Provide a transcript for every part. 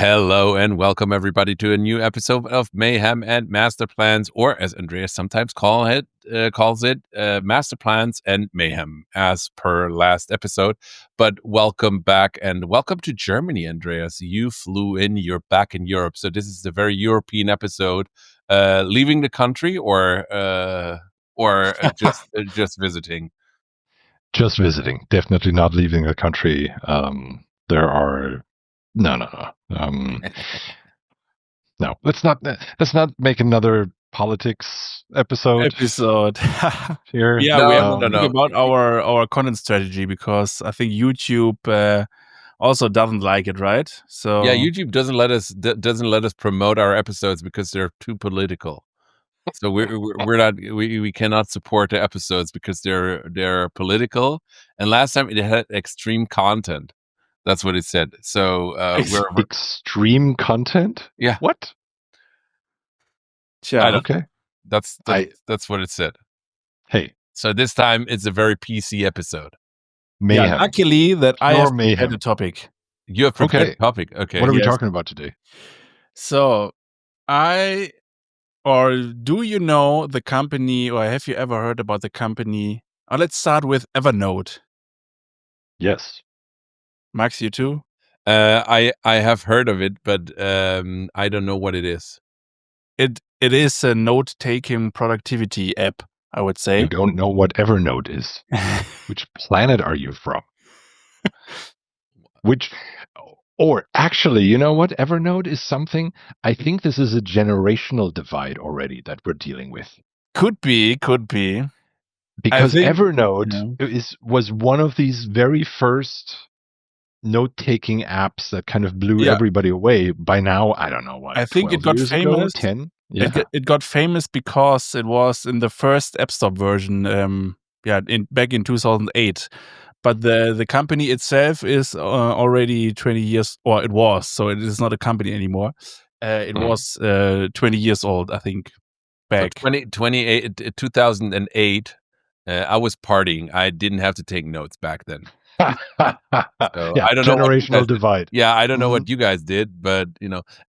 Hello and welcome everybody to a new episode of Mayhem and Masterplans, or as Andreas sometimes calls it, Masterplans and Mayhem, as per last episode. But welcome back and welcome to Germany, Andreas. You flew in, you're back in Europe, so this is a very European episode. Leaving the country or just visiting? Just visiting. Definitely not leaving the country. There are no. No, let's not make another politics episode here. Yeah, No, we no, have no, to think about our content strategy because I think YouTube also doesn't like it, right? So yeah, YouTube doesn't let us promote our episodes because they're too political. So we cannot support the episodes because they're political. And last time it had extreme content. That's what it said. So we're extreme content. Yeah. What? yeah. Okay. That's what it said. Hey. So this time it's a very PC episode. Mayhem. Yeah, luckily that I have prepared a topic. You have prepared a topic. Okay. What are we talking about today? So do you know the company, or have you ever heard about the company? Let's start with Evernote. Yes. Max, you too? I have heard of it, but I don't know what it is. It is a note-taking productivity app, I would say. You don't know what Evernote is. Which planet are you from? Or actually, you know what? Evernote is something, I think this is a generational divide already that we're dealing with. Could be. Because Evernote was one of these very first note-taking apps that kind of blew everybody away. By now, I don't know what. I think it got famous. 10? Yeah. It got famous because it was in the first App Store version, back in 2008. But the company itself is already 20 years, or it was, so it is not a company anymore. It was 20 years old, I think, back. So 2008, I was partying. I didn't have to take notes back then. So I don't generational divide. Yeah, I don't know what you guys did, but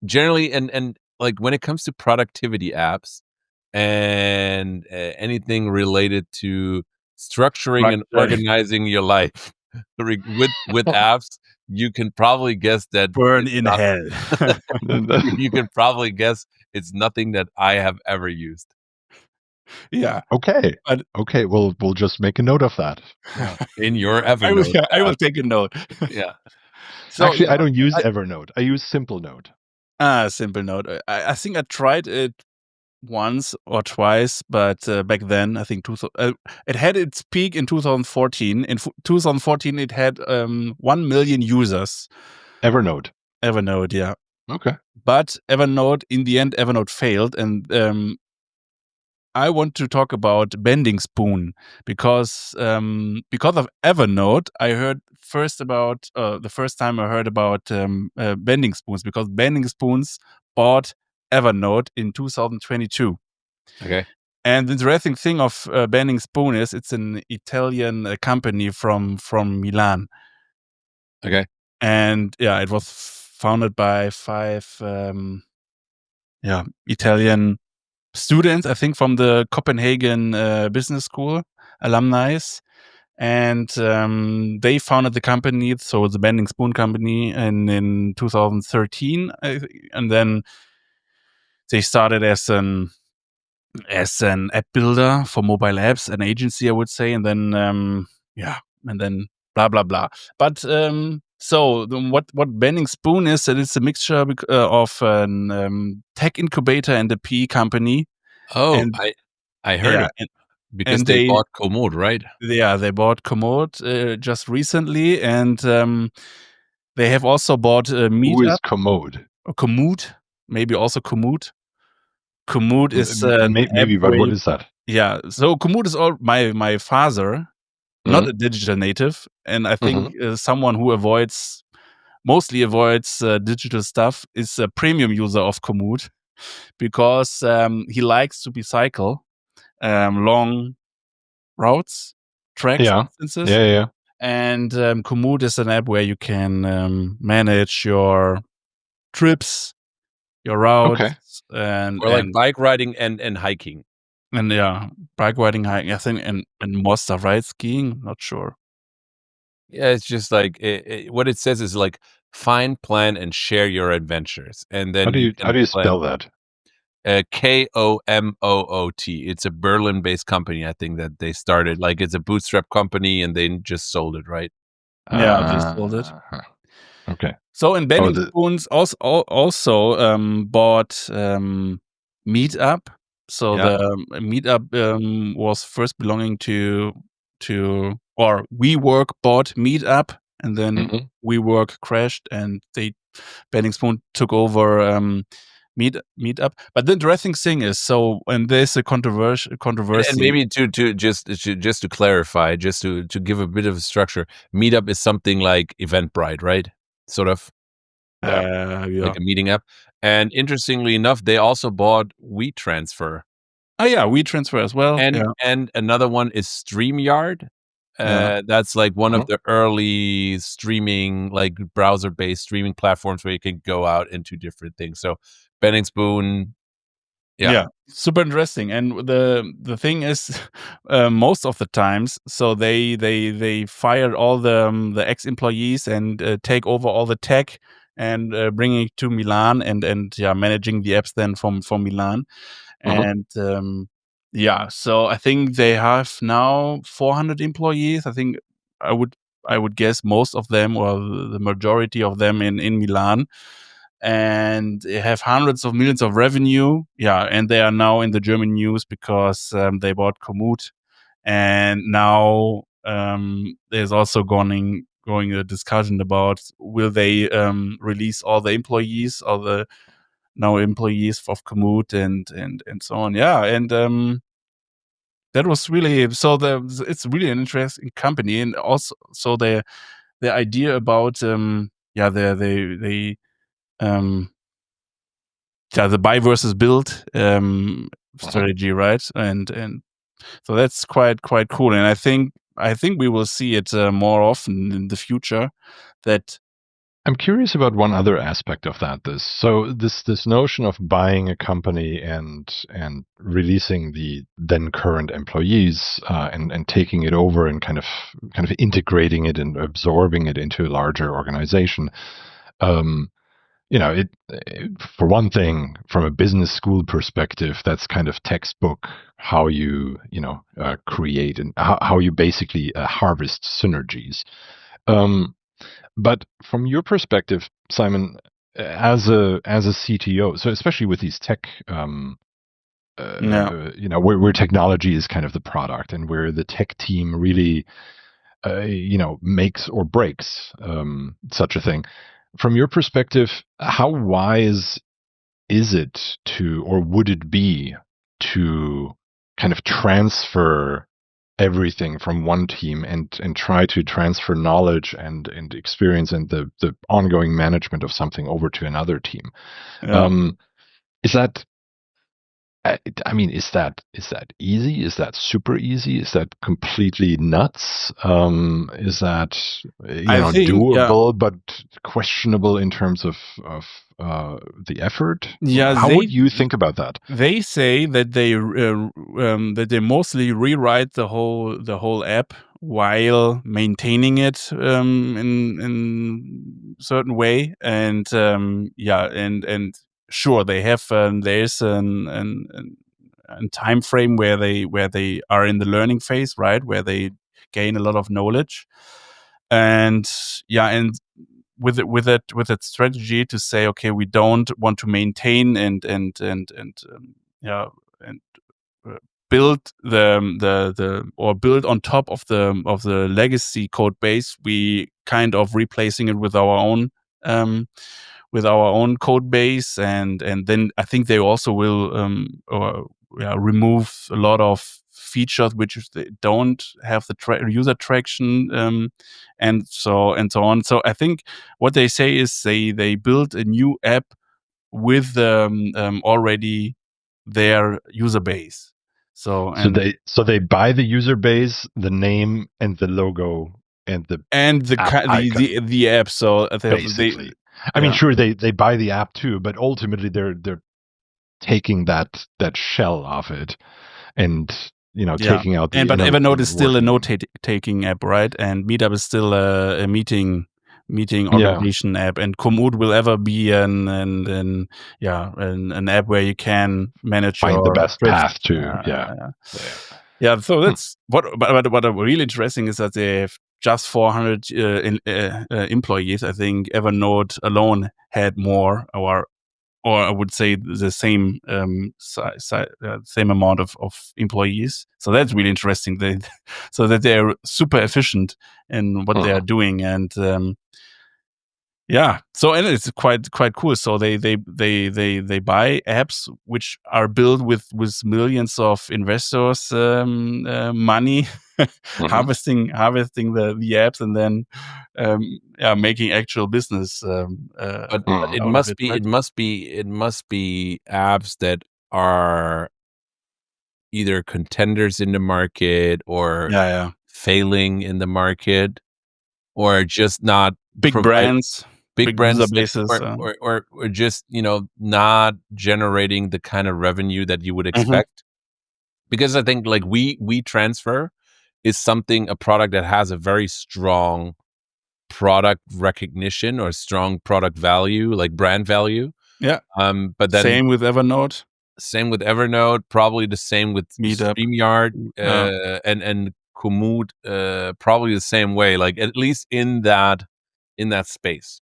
generally, and like when it comes to productivity apps and anything related to structuring and organizing your life with apps, you can probably guess that burn in hell. You can probably guess it's nothing that I have ever used. Yeah. Okay. Okay. We'll just make a note of that. Yeah. In your Evernote. I will take a note. Yeah. So actually, I don't use Evernote. I use Simple Note. Simple Note. I think I tried it once or twice, but back then I think it had its peak in 2014. In 2014, it had 1 million users. Evernote, yeah. Okay. But Evernote, in the end, Evernote failed, and I want to talk about Bending Spoon because of Evernote, I heard the first time I heard about Bending Spoons, because Bending Spoons bought Evernote in 2022. Okay. And the interesting thing of Bending Spoon is it's an Italian company from Milan. Okay. And it was founded by 5 Italian students, I think, from the Copenhagen Business School, alumni. And they founded the company, so the Bending Spoon company, in 2013. And then they started as an app builder for mobile apps, an agency, I would say. And then, and then blah, blah, blah. But so what Bending Spoon is, it's a mixture of a tech incubator and a PE company. Oh, and, I heard of it because they bought Komoot, right? Yeah, they bought Komoot just recently, and they have also bought Meetup. Who is Komoot? Komoot, maybe also Komoot. Komoot is maybe, but what is that? Yeah, so Komoot is my father, not a digital native, and I think someone who mostly avoids digital stuff is a premium user of Komoot because he likes to bicycle long routes, tracks, distances. Yeah. And Komoot is an app where you can manage your trips, your routes, and or like bike riding and hiking. And bike riding, hiking, I think, and more stuff, right? Skiing, not sure. Yeah, it's just like what it says is like find, plan, and share your adventures, and then how do you spell that? Komoot. It's a Berlin-based company, I think, that they started. Like it's a bootstrap company, and they just sold it, right? Yeah, just sold it. Okay. So in Bending Spoons also bought Meetup. So the Meetup was first belonging to or WeWork bought Meetup, and then WeWork crashed, and Bending Spoon took over Meetup. But the interesting thing is, and there's a controversy. And maybe to just to clarify, just to give a bit of a structure, Meetup is something like Eventbrite, right? Sort of. Like a meeting app. And interestingly enough, they also bought WeTransfer. Oh yeah, WeTransfer as well. And another one is StreamYard. That's like one of the early streaming, like browser-based streaming platforms where you can go out into different things. So Bending Spoon, super interesting. And the thing is, most of the times, so they fired all the ex-employees and take over all the tech and bringing it to Milan and managing the apps then from Milan. And so I think they have now 400 employees. I think I would guess most of them, or the majority of them, in Milan, and they have hundreds of millions of revenue. And they are now in the German news because they bought Komoot, and now there's also going a discussion about will they release all the employees, all the now employees of Komoot and so on. And that was really it's really an interesting company, and also the idea about the buy versus build strategy, right? And so that's quite cool, and I think we will see it more often in the future. That I'm curious about one other aspect of that. This notion of buying a company and releasing the then current employees and taking it over and kind of integrating it and absorbing it into a larger organization. For one thing, from a business school perspective, that's kind of textbook how you create and how you basically harvest synergies. But from your perspective, Simon, as a CTO, so especially with these tech, where technology is kind of the product and where the tech team really, makes or breaks such a thing. From your perspective, how wise is it or would it be to kind of transfer everything from one team and try to transfer knowledge and experience and the ongoing management of something over to another team? Is that is that easy? Is that super easy? Is that completely nuts? Is that doable but questionable in terms of the effort? How would you think about that? They say that they mostly rewrite the whole app while maintaining it in certain way, and sure, they have there's a time frame where they are in the learning phase, right, where they gain a lot of knowledge, and with that strategy to say, okay, we don't want to maintain and build or build on top of the legacy code base. We kind of replacing it with our own code base, and then I think they also will remove a lot of features which they don't have the user traction, and so on. So I think what they say is they build a new app with already their user base. So they buy the user base, the name, and the logo, and the app. So basically. I mean, sure, they buy the app too, but ultimately they're taking that shell off it and taking out the but inner Evernote is still a working. note-taking app, right? And Meetup is still a meeting Yeah. organization app, and Komoot will ever be an app where you can manage Find the your best trips. path to Yeah, so that's what really interesting is that they have just 400 employees. I think Evernote alone had more, or I would say the same same amount of employees. So that's really interesting. So that they're super efficient in what they are doing, and and it's quite cool. So they buy apps which are built with millions of investors' money, harvesting the apps, and then making actual business. But it Out of must it, be right? it must be apps that are either contenders in the market or Yeah. failing in the market or just not Big provide brands, big big user brands that bases. or just, not generating the kind of revenue that you would Mhm. expect. Because I think like WeTransfer is a product that has a very strong product recognition or strong product value, like brand value. Yeah. But then Same with Evernote, same with Evernote, probably the same with Meetup. StreamYard, Uh, and Komoot, probably the same way, like at least in that space.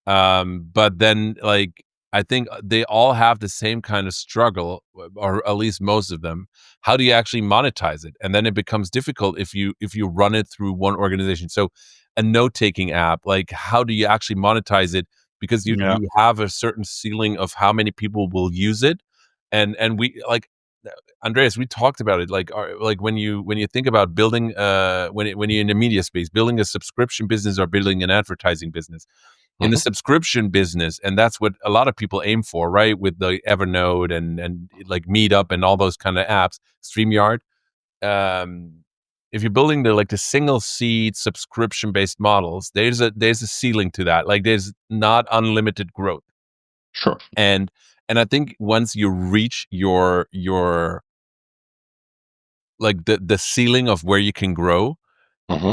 But then like I think they all have the same kind of struggle, or at least most of them. How do you actually monetize it? And then it becomes difficult if you run it through one organization. So a note-taking app, like how do you actually monetize it? Because yeah. you have a certain ceiling of how many people will use it. And we like Andreas, we talked about it. Like when you think about building when you're in the media space, building a subscription business or building an advertising business. In the subscription business, and that's what a lot of people aim for, right? With the Evernote and like Meetup and all those kind of apps, StreamYard. Um, if you're building the single seat subscription based models, there's a ceiling to that. Like there's not unlimited growth. Sure. And I think once you reach your like the ceiling of where you can grow,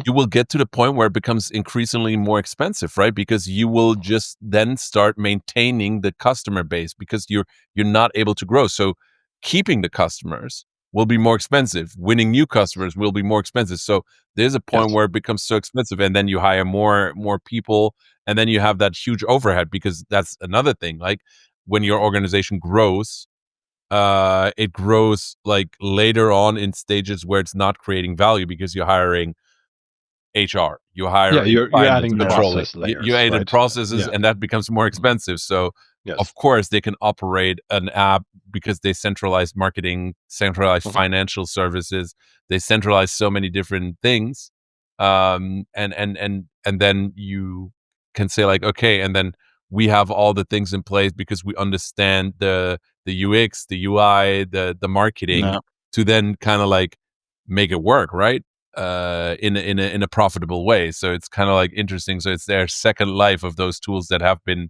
you will get to the point where it becomes increasingly more expensive, right? Because you will just then start maintaining the customer base because you're not able to grow. So keeping the customers will be more expensive. Winning new customers will be more expensive. So there's a point Yes. where it becomes so expensive, and then you hire more people, and then you have that huge overhead, because that's another thing. Like when your organization grows, it grows like later on in stages where it's not creating value because you're hiring HR, you hire Yeah, in you're finance, adding controlling. process You layers, added right? processes, Yeah. and that becomes more expensive. So, Yes. of course, they can operate an app because they centralize marketing, centralize financial services, they centralize so many different things. And then you can say like, okay, and then we have all the things in place because we understand the UX, the UI, the marketing, Yeah. to then kind of like make it work, right? In a profitable way. So it's kind of like interesting. So it's their second life of those tools that have been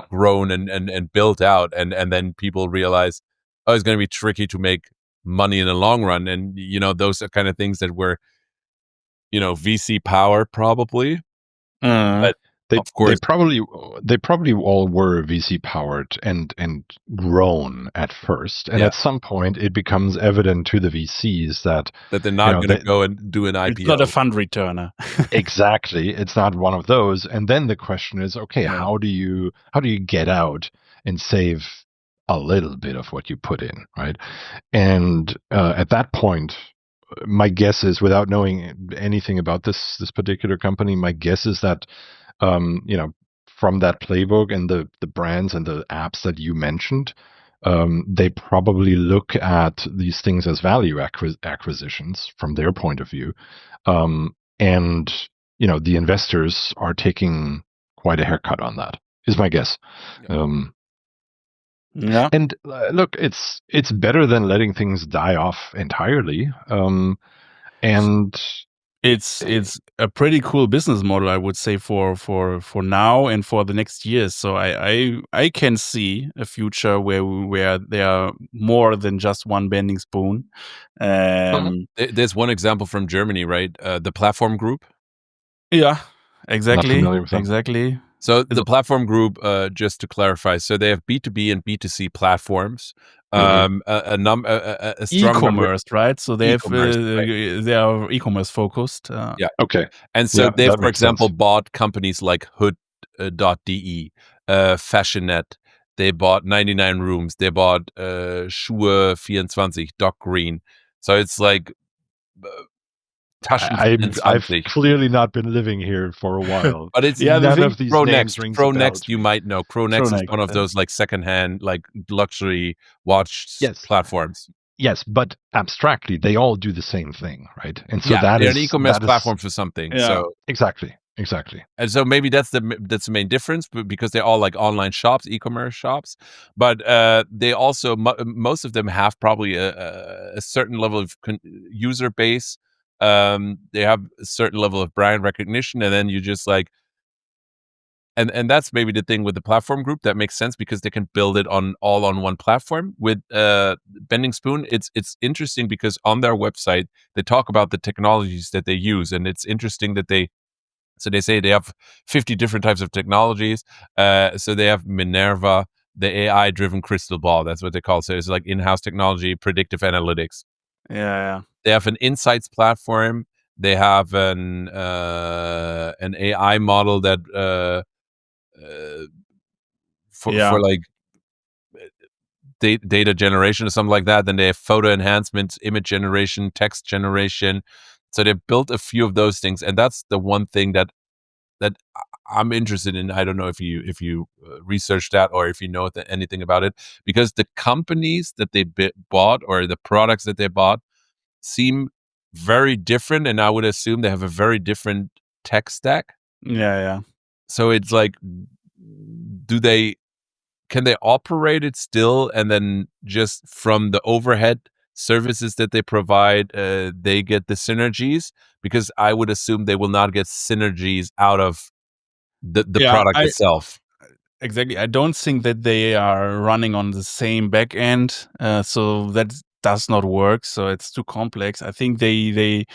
grown and built out, and then people realize, oh, it's going to be tricky to make money in the long run, and those are kind of things that were VC power probably, Mm. but They of course, they probably all were VC powered and grown at first, and yeah, at some point it becomes evident to the VCs that that they're not going to they, go and do an It's not a IPO. fund returner. exactly, it's not one of those. And then the question is, okay, Yeah. how do you get out and save a little bit of what you put in, right? And at that point, my guess is, without knowing anything about this particular company, my guess is that from that playbook and the brands and the apps that you mentioned, they probably look at these things as value acquisitions from their point of view, and the investors are taking quite a haircut on that. Is my guess. Yeah. Yeah. And look, it's better than letting things die off entirely. And It's a pretty cool business model, I would say, for now and for the next years. So I can see a future where there are more than just one bending spoon. There's one example from Germany, right? The Platform Group. Yeah, Not exactly, familiar with them. exactly. So It's the Platform Group, just to clarify, so they have B2B and B2C platforms. Mhm. A strong number e-commerce, right? So they have e-commerce, right? they are e-commerce focused. Yeah. Okay. And so Yeah, they, that for makes example, sense. bought companies like Hood.de, Fashionet. They bought 99 Rooms. They bought Schuhe24, Doc Green. So it's like uh, I've Taschen24. clearly not been living here for a while. But it's Yeah, the None thing of these names Pronext. rings a bell Pronext, to you me. might know. Pronext is Tronex, one of those like secondhand, like luxury watch Yes. platforms. Yes, but abstractly, they all do the same thing, right? And so Yeah, they're an e-commerce platform for something. yeah, exactly. And so maybe that's the main difference, because they're all like online shops, e-commerce shops. But they also most of them have probably a certain level of user base. They have a certain level of brand recognition, and then you just like, and that's maybe the thing with the Platform Group that makes sense, because they can build it on one platform. With Bending Spoon, it's interesting because on their website they talk about the technologies that they use, and it's interesting that they say they have 50 different types of technologies. So they have Minerva, the AI driven crystal ball. That's what they call it. So it's like in-house technology, predictive analytics. yeah, They have an insights platform. They have an AI model that uh, for yeah, like data generation or something like that. Then they have photo enhancements, image generation, text generation. So they built a few of those things, and that's the one thing that I'm interested in. I don't know if you researched that, or if you know anything about it, because the companies that they bought, or the products that they bought, seem very different, and I would assume they have a very different tech stack. yeah. So it's like, do they can they operate it still, and then just from the overhead services that they provide, they get the synergies? Because I would assume they will not get synergies out of the Yeah, product itself. exactly. I don't think that they are running on the same back end, so that does not work. So it's too complex. I think they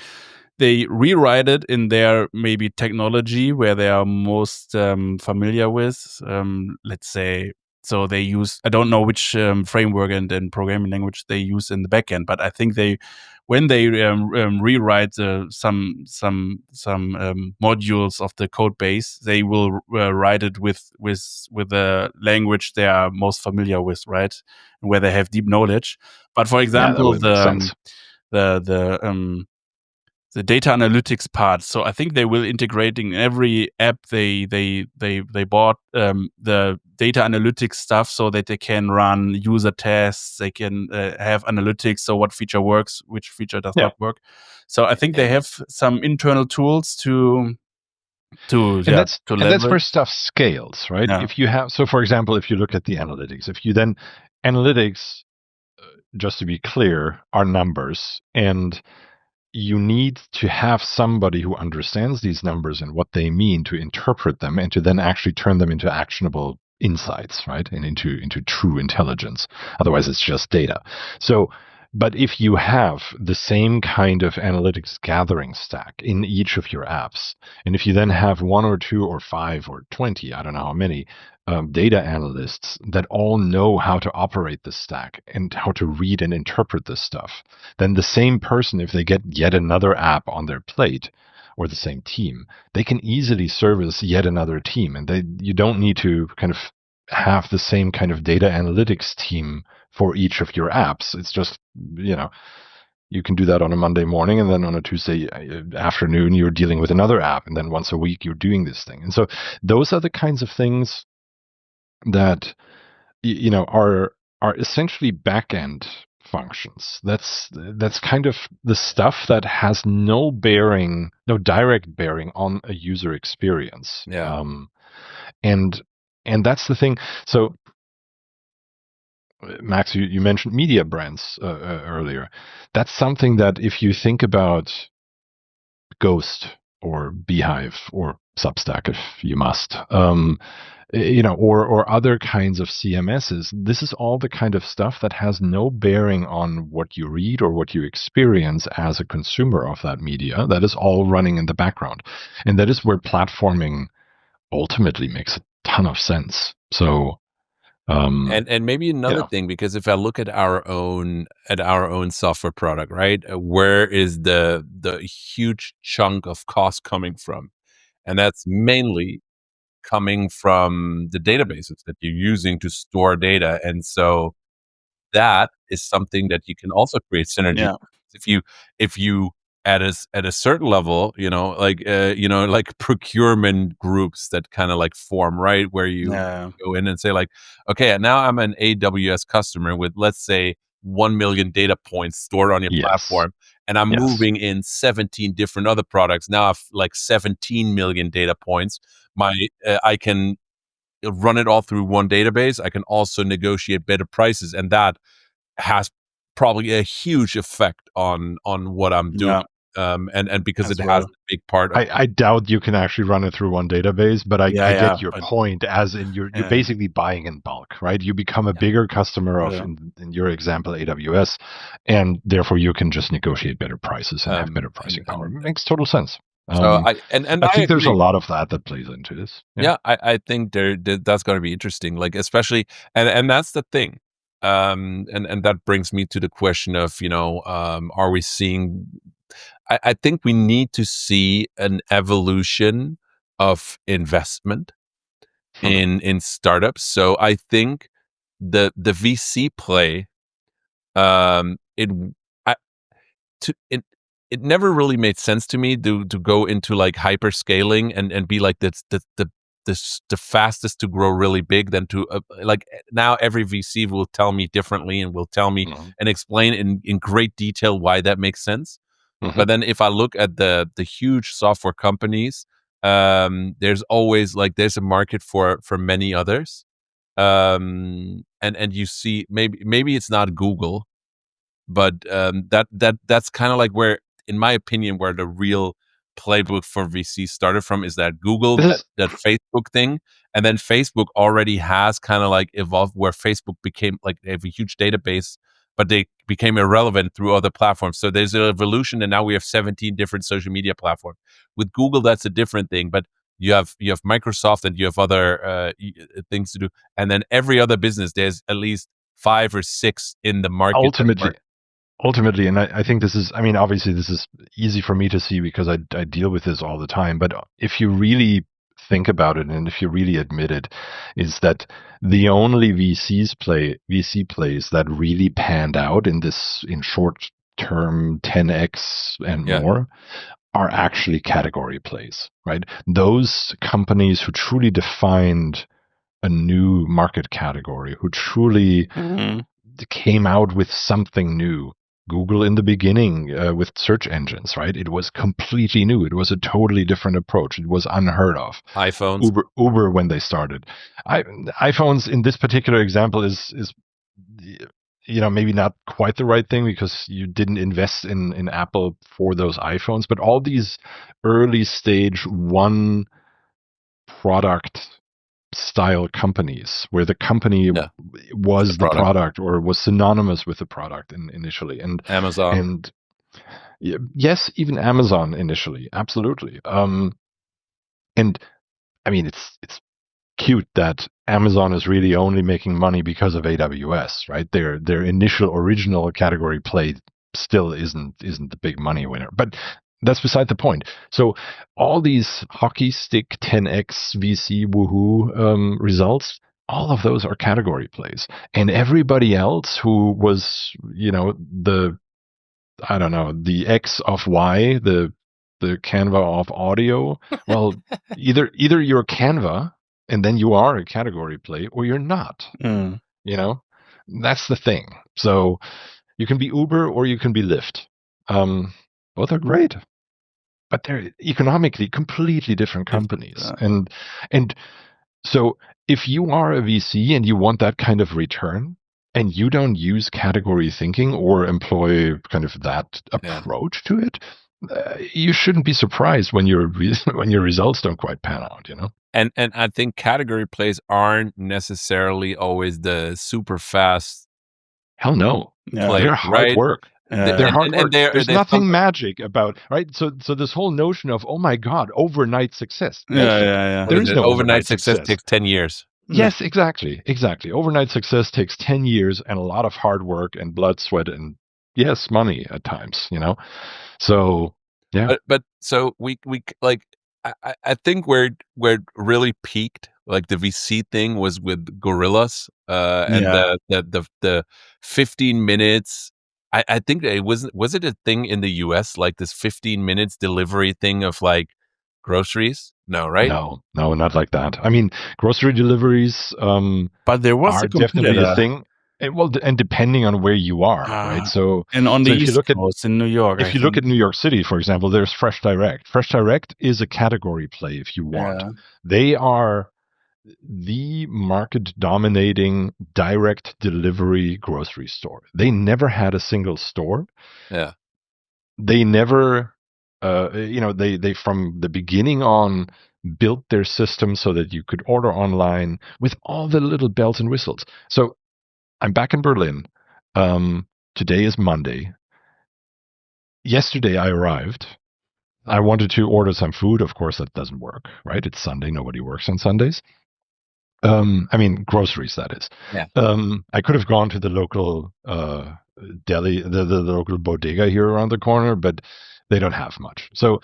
rewrite it in their maybe technology where they are most familiar with. Let's say, so they use, I don't know which framework and programming language they use in the backend, but I think they, when they rewrite some modules of the code base, they will write it with the language they are most familiar with, right? Where they have deep knowledge. But for Yeah, that example, would make sense. the data analytics part. So I think they will integrating every app they bought the data analytics stuff, so that they can run user tests. They can have analytics. So what feature works, which feature does Yeah. not work. So I think they have some internal tools And yeah, that's to and that's where leverage. stuff scales, right? Yeah, If you have, so for example, if you look at the analytics, if you then analytics, just to be clear, are numbers, and you need to have somebody who understands these numbers and what they mean to interpret them and to then actually turn them into actionable insights, right? And into true intelligence. Otherwise it's just data. So but if you have the same kind of analytics gathering stack in each of your apps, and if you then have one or two or five or 20, I don't know how many, data analysts that all know how to operate the stack and how to read and interpret this stuff, then the same person, if they get yet another app on their plate, or the same team, they can easily service yet another team. And you don't need to kind of have the same kind of data analytics team for each of your apps. It's just, you can do that on a Monday morning, and then on a Tuesday afternoon, you're dealing with another app. And then once a week, you're doing this thing. And so those are the kinds of things that are essentially back-end functions. That's kind of the stuff that has no direct bearing on a user experience. Yeah. And that's the thing. So, Max, you mentioned media brands earlier. That's something that if you think about Ghost or Beehive or Substack if you must. Or other kinds of CMSs. This is all the kind of stuff that has no bearing on what you read or what you experience as a consumer of that media. That is all running in the background. And that is where platforming ultimately makes a ton of sense. So, And maybe another yeah. thing, because if I look at our own software product, right? Where is the huge chunk of cost coming from? And that's mainly coming from the databases that you're using to store data. And so that is something that you can also create synergy. Yeah. If you at a certain level, like procurement groups that kind of like form, right, where you Yeah. go in and say like, okay, now I'm an AWS customer with, let's say, 1 million data points stored on your Yes. platform, and I'm Yes. moving in 17 different other products. Now I've like 17 million data points. I can run it all through one database. I can also negotiate better prices, and that has probably a huge effect on what I'm doing. Yeah. And because it As has well. a big part of I doubt you can actually run it through one database, but Yeah. I Yeah. get your But point, as in you're yeah. basically buying in bulk, right? You become a yeah. bigger customer of, Yeah. in your example, AWS, and therefore you can just negotiate better prices and have better And pricing power. It makes total sense. so I I think there's a agree. lot of that plays into this. Yeah. Yeah, I think that's going to be interesting. Like, especially, and that's the thing. And that brings me to the question of, are we seeing? I think we need to see an evolution of investment in startups. So I think the VC play, it I, to it never really made sense to me to go into like hyper scaling and be like the fastest to grow really big than to now every VC will tell me differently and will tell me Mhm. and explain in great detail why that makes sense. Mhm. But then if I look at the huge software companies, there's always like there's a market for many others. And you see, maybe it's not Google, but that's kind of like where, in my opinion, where the real playbook for VC started from, is that Google, This that is that Facebook thing. And then Facebook already has kind of like evolved, where Facebook became like, they have a huge database, but they became irrelevant through other platforms. So there's an evolution, and now we have 17 different social media platforms. With Google, that's a different thing, but you have Microsoft, and you have other things to do, and then every other business, there's at least 5 or 6 in the market that ultimately are. ultimately, and I think this is, I mean, obviously this is easy for me to see because I deal with this all the time. But if you really think about it, and if you really admit it, is that the only VC plays that really panned out in short term 10x and Yeah. more are actually category plays, right? Those companies who truly defined a new market category, who truly Mhm. came out with something new. Google in the beginning with search engines, right? It was completely new. It was a totally different approach. It was unheard of. iPhones. Uber when they started. iPhones in this particular example is maybe not quite the right thing because you didn't invest in Apple for those iPhones, but all these early stage one product style companies where the company Yeah, it's the was the product. product or was synonymous with the product initially, Amazon. and yes, even Amazon initially, absolutely. And I mean, it's cute that Amazon is really only making money because of AWS, right? Their initial original category play still isn't the big money winner, but that's beside the point. So all these hockey stick 10x VC woohoo results, all of those are category plays, and everybody else who was, the I don't know, the X of Y, the Canva of audio. Well, either you're Canva and then you are a category play, or you're not. Mm. You know, that's the thing. So you can be Uber or you can be Lyft. Um, Both are great, but they're economically completely different Different. companies. And so if you are a VC and you want that kind of return, and you don't use category thinking or employ kind of that Yeah. approach to it, You shouldn't be surprised when your when your results don't quite pan out, you know? And I think category plays aren't necessarily always the super fast Hell no. Yeah. play, They're hard right? work. The They're Yeah. hard and work. they're There's they nothing sometimes magic about, right? So this whole notion of, "Oh my god, overnight success." Yeah, Bullshit. yeah, yeah. what There is is it? no Overnight overnight success success. takes 10 years. Yeah. Yes, exactly, exactly. Overnight success takes 10 years and a lot of hard work and blood, sweat, and yes, money at times, you know? So, yeah, But so like I think where it really peaked, like the VC thing was with gorillas, and Yeah. the 15 minutes. I think that it was it a thing in the US, like this 15 minutes delivery thing of like groceries? No, right? no, no, not like that. I mean, grocery deliveries, But there was are a definitely a competitor, thing. Well, and depending on where you are, right? uh, So, and on the so if you East look at Coast in New York, I if you look think. at New York City, for example, there's Fresh Direct. Fresh Direct is a category play if you want. Yeah. They are the market dominating direct delivery grocery store. They never had a single store. Yeah. They never, they from the beginning on built their system so that you could order online with all the little bells and whistles. So I'm back in Berlin. Today is Monday. Yesterday I arrived. I wanted to order some food. Of course, that doesn't work, right? It's Sunday. Nobody works on Sundays. I mean, groceries, that is. Yeah. I could have gone to the local deli, the local bodega here around the corner, but they don't have much. So,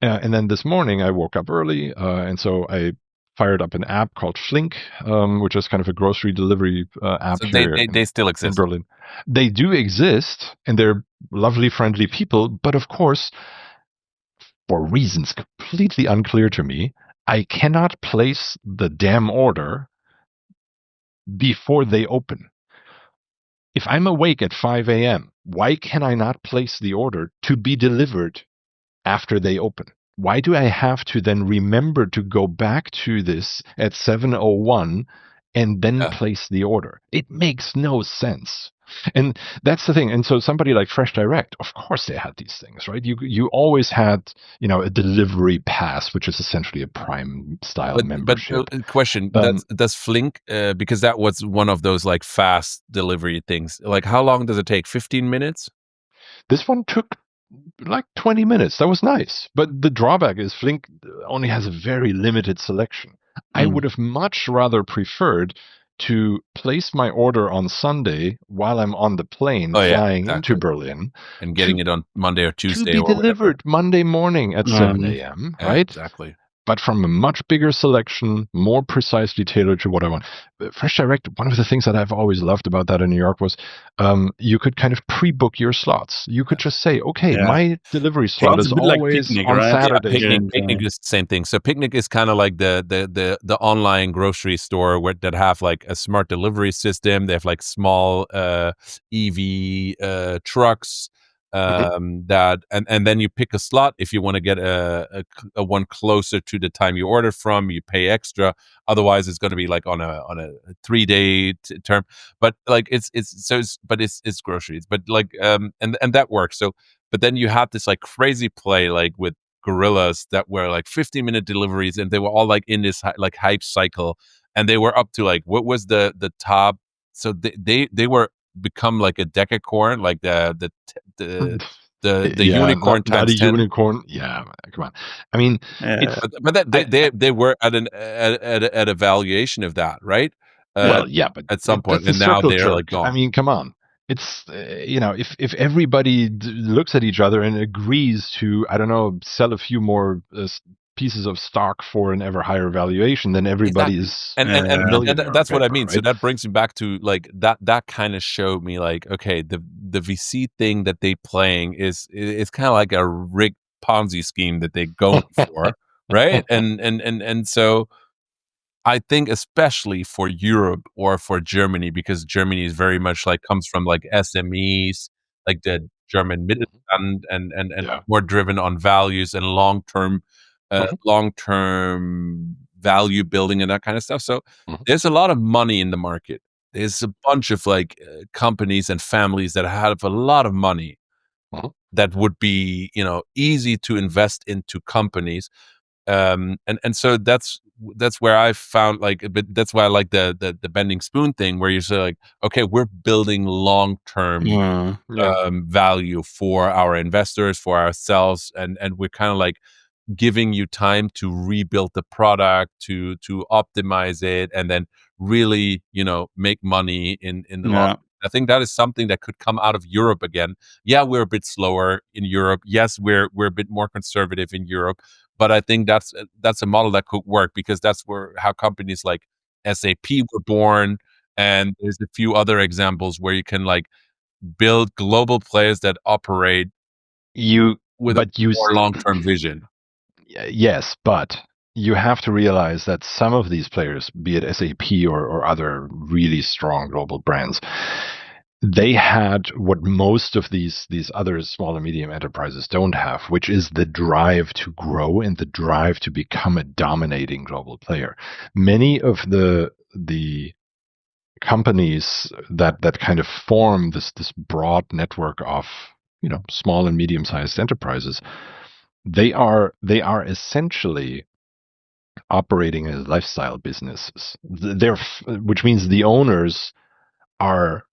and then this morning I woke up early, and so I fired up an app called Flink, which is kind of a grocery delivery app So they here they they still in exist. Berlin. They do exist, and they're lovely, friendly people, but of course, for reasons completely unclear to me, I cannot place the damn order before they open. If I'm awake at 5 a.m., why can I not place the order to be delivered after they open? Why do I have to then remember to go back to this at 7:01 and then Yeah. place the order? It makes no sense. And that's the thing. And so somebody like Fresh Direct, of course they had these things, right? You always had, a delivery pass, which is essentially a Prime style But membership. question, Um, does Flink, because that was one of those, like, fast delivery things, like, how long does it take? 15 minutes? this one took like 20 minutes. That was nice. But the drawback is Flink only has a very limited selection. I Mm. would have much rather preferred to place my order on Sunday while I'm on the plane Oh, yeah, flying into exactly, Berlin and to getting it on Monday or Tuesday be or whatever. delivered Monday morning at 7 Um, a.m., Yeah, right? exactly. But from a much bigger selection, more precisely tailored to what I want. Fresh Direct, one of the things that I've always loved about that in New York was you could kind of pre-book your slots. You could just say, okay, yeah. my delivery slot It's is a bit like always Picnic, on right? Yeah, Saturday. Here Picnic in Picnic Germany. is the same thing. So Picnic is kinda like the online grocery store where that have, like, a smart delivery system. They have, like, small, EV, trucks, Mhm. that and then you pick a slot if you wanna get a one closer to the time you order from, you pay extra. Otherwise, it's gonna be, like, on a 3-day term. But, like, it's groceries. But, like, and that works. So but then you had this, like, crazy play, like, with gorillas that were, like, 15-minute deliveries, and they were all, like, in this like, hype cycle, and they were up to, like, what was the top. So they were become like a decacorn, like the Yeah, unicorn not a times 10. unicorn. Yeah, come on. I mean, Yeah. it's But that I, they were at a valuation of that, right? Uh, Well, yeah, but at some point, that's a and now circle they're, like, jerk. I gone. mean, come on. It's if everybody looks at each other and agrees to, I don't know, sell a few more pieces of stock for an ever higher valuation, then everybody Exactly. is And and a and Yeah. and millionaire on that's what I paper, mean. So right? that brings me back to, like, that kinda showed me, like, okay, the VC thing that they playing is kinda like a rigged Ponzi scheme that they going for, right? And so I think especially for Europe or for Germany, because Germany is very much like comes from like SMEs, like the German Mittelstand, and Yeah. more driven on values and Mhm, long-term value building and that kind of stuff. So mhm, there's a lot of money in the market. There's a bunch of like companies and families that have a lot of money, mhm. that would be, easy to invest into companies. And so that's where I found like a bit. That's why I like the bending spoon thing, where you say like, okay, we're building long term Yeah. value for our investors, for ourselves, and we're kind of like giving you time to rebuild the product, to optimize it, and then really, make money in the long. Yeah. I think that is something that could come out of Europe again. Yeah, we're a bit slower in Europe. Yes, we're a bit more conservative in Europe, but I think that's a model that could work, because that's where how companies like SAP were born, and there's a few other examples where you can like build global players that operate You, with a but you, more long-term vision. yes, but you have to realize that some of these players, be it SAP or other really strong global brands, they had what most of these other small and medium enterprises don't have, which is the drive to grow and the drive to become a dominating global player. Many of the companies that kind of form this broad network of small and medium sized enterprises, they are essentially operating as lifestyle businesses. Which means the owners are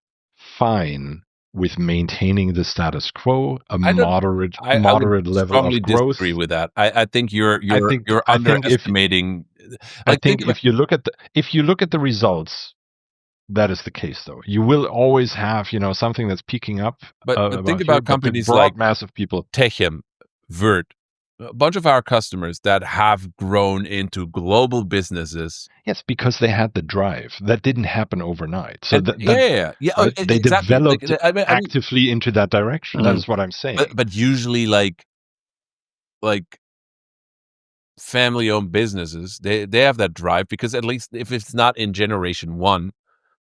fine with maintaining the status quo, a I don't I would moderate level strongly of disagree growth. with that. I think you're I you're think you're I think if underestimating, I like, think think about, if you look at the results, that is the case. Though you will always have something that's peaking up but think about here, about but the companies like broad mass of people. Techem, Vert, a bunch of our customers that have grown into global businesses. Yes, because they had the drive. That didn't happen overnight. So And that yeah, oh, right, they exactly. Like, developed I mean, actively into that direction. That Mm. is what I'm but saying. but usually like family-owned businesses, they have that drive, because at least if it's not in generation 1,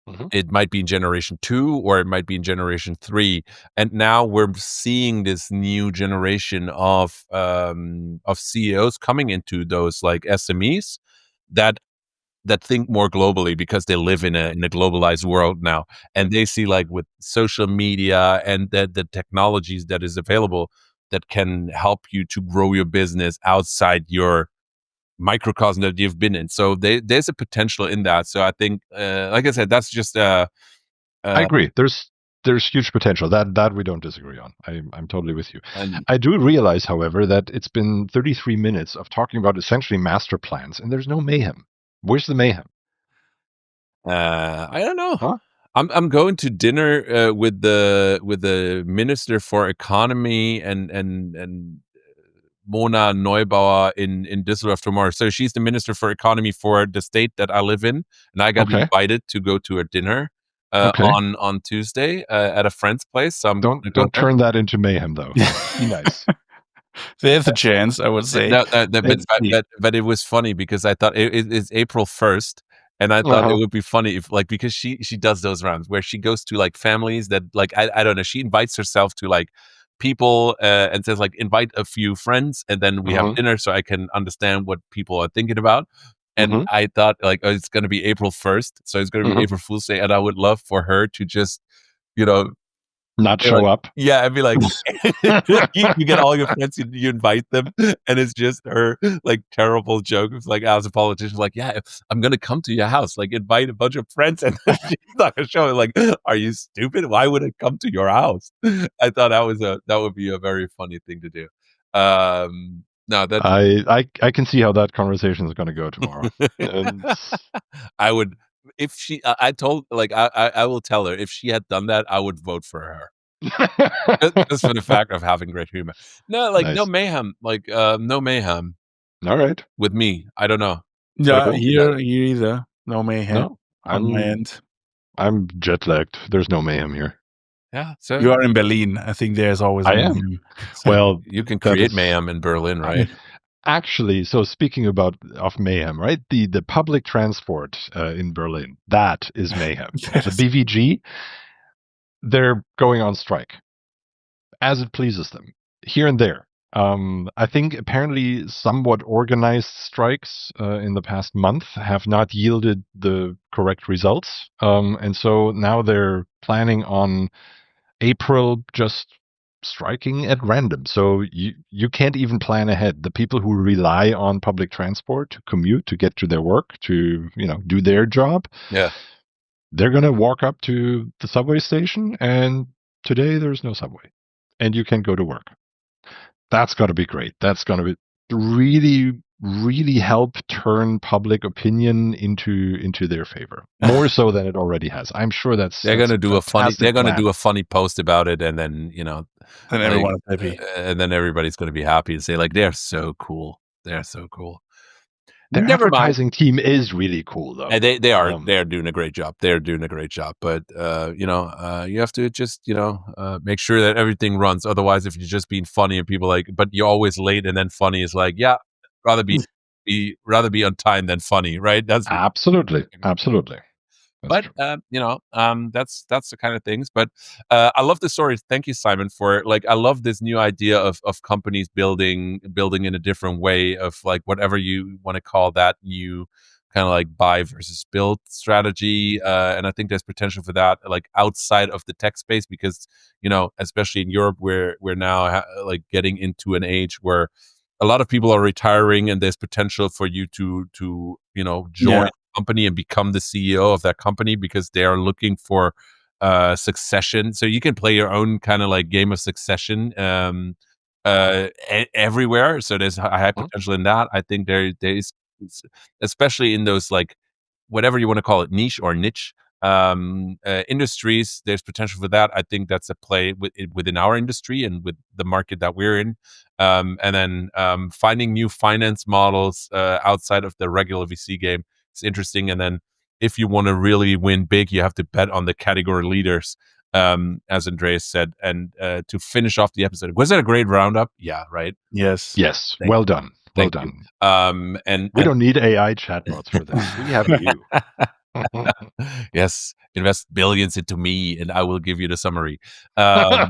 Mhm. it might be in generation 2, or it might be in generation 3. And now we're seeing this new generation of CEOs coming into those like SMEs that think more globally, because they live in a globalized world now, and they see like with social media and the technologies that is available that can help you to grow your business outside your microcosm that you've been in. So there's a potential in that. So I think, like I said, that's just I uh, agree. There's huge potential. That we don't disagree on. I'm totally with you. and I do realize, however, that it's been 33 minutes of talking about essentially master plans, and there's no mayhem. Where's the mayhem? I don't know. Huh? I'm going to dinner with the Minister for Economy and Mona Neubauer in Düsseldorf tomorrow. So she's the Minister for Economy for the state that I live in, and I got Okay. invited to go to a dinner Okay. on Tuesday at a friend's place. So I'm Don't gonna go don't there. turn that into mayhem, though. Be nice. There's a chance, I would say. No, but Let's see. it was funny, because I thought it's April 1st, and I thought it Uh-huh. would be funny if, like, because she does those rounds where she goes to like families that, like, I don't know, she invites herself to like people, and says like, invite a few friends, and then we have Mhm. dinner so I can understand what people are thinking about. And Mhm. I thought like, oh, it's gonna be April 1st, so it's gonna be Mhm. April Fool's Day, and I would love for her to just, you know, Not be show like, up. yeah, I'd be like, you get all your friends, you invite them, and it's just her, like, terrible joke. It's like, as a politician, like, "Yeah, I'm gonna come to your house, like, invite a bunch of friends," and then she's not gonna show it, like, "Are you stupid? Why would I come to your house?" I thought that would be a very funny thing to do. No, that's I can see how that conversation is going to go tomorrow. And I would, if she I told, like, I will tell her, if she had done that, I would vote for her. Just for the fact of having great humor. No, like, no nice. mayhem, like, no mayhem All right. with me. I don't know. What Yeah, about Cool. you guys? here either. No mayhem No, on my I'm end. I'm jet lagged. There's no mayhem here. Yeah, so You are in Berlin. I think there's always I am. mayhem. Well, you can that create is mayhem in Berlin, uh, right? actually. So speaking about of mayhem, right? The public transport in Berlin, that is mayhem. That The is BVG, they're going on strike as it pleases them, here and there. I think apparently somewhat organized strikes in the past month have not yielded the correct results, and so now they're planning on April just striking at random. So you can't even plan ahead. The people who rely on public transport to commute, to get to their work, to do their job, they're going to walk up to the subway station, and today there's no subway, and you can go to work. That's going to be great. That's going to be really, really help turn public opinion into their favor, more so than it already has. I'm sure they're going to do a funny post about it, and then and everyone is happy, and then everybody's going to be happy and say like, they're so cool. They're so cool. Their advertising team is really cool, though. They are doing a great job. They're doing a great job. But you have to just make sure that everything runs. Otherwise, if you're just being funny and people but you're always late and then funny is like, yeah, rather be on time than funny, right? That's absolutely. But that's the kind of things. But I love the story. Thank you, Simon, for I love this new idea of companies building in a different way of whatever you want to call that new kind of buy versus build strategy. And I think there's potential for that outside of the tech space, because especially in Europe, we're now getting into an age where a lot of people are retiring, and there's potential for you to join company and become the CEO of that company, because they are looking for succession. So you can play your own kind of game of succession everywhere. So there's high potential in that. I think there is, especially in those whatever you want to call it, niche industries, there's potential for that. I think that's a play within our industry and with the market that we're in. And then finding new finance models outside of the regular VC game. It's interesting. And then if you want to really win big, you have to bet on the category leaders, as Andreas said. And to finish off the episode, was that a great roundup? Yeah, right? Yes. Well done. Well done. And we don't need AI chatbots for this. We have you. Yes, invest billions into me, and I will give you the summary. What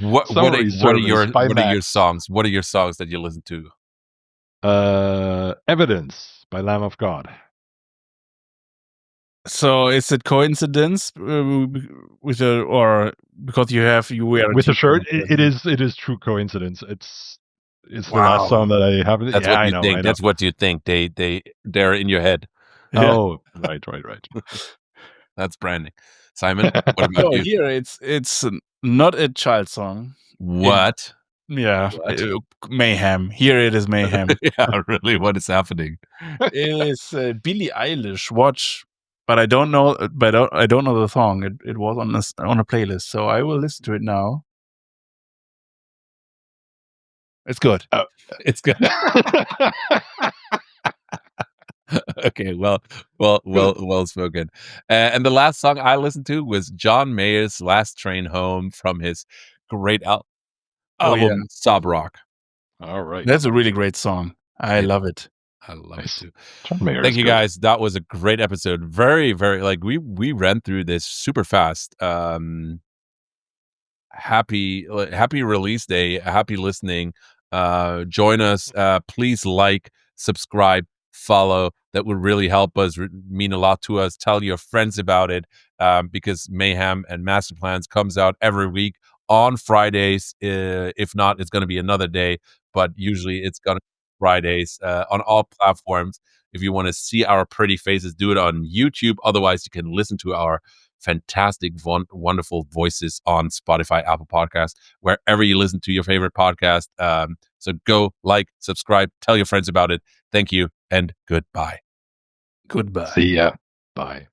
are your songs? What are your songs that you listen to? Evidence by Lamb of God. So is it coincidence with or because you wear with the shirt? It is true coincidence. It's the last song that I have. That's what you think. That's what you think. They're in your head. Yeah. Oh, right. That's branding. Simon, what about you? Here it's not a child song. What? Mayhem. Here it is Mayhem. Yeah, really? What is happening? It is Billie Eilish. Watch, but I don't know. But I don't know the song. It was on a playlist, so I will listen to it now. It's good. It's good. Okay, well spoken. And the last song I listened to was John Mayer's "Last Train Home" from his great album Sob Rock. All right, that's a really great song. I love it. I love it too. John Mayer. Thank you guys. That was a great episode. Very, very we ran through this super fast. Happy release day. Happy listening. Join us. Please subscribe, follow. That would really help us, mean a lot to us. Tell your friends about it, because Mayhem and Masterplans comes out every week on Fridays. If not, it's going to be another day, but usually it's going to be Fridays on all platforms. If you want to see our pretty faces, do it on YouTube. Otherwise, you can listen to our fantastic, wonderful voices on Spotify, Apple Podcasts, wherever you listen to your favorite podcast. So go subscribe, tell your friends about it. Thank you, and goodbye. Goodbye. See ya. Bye.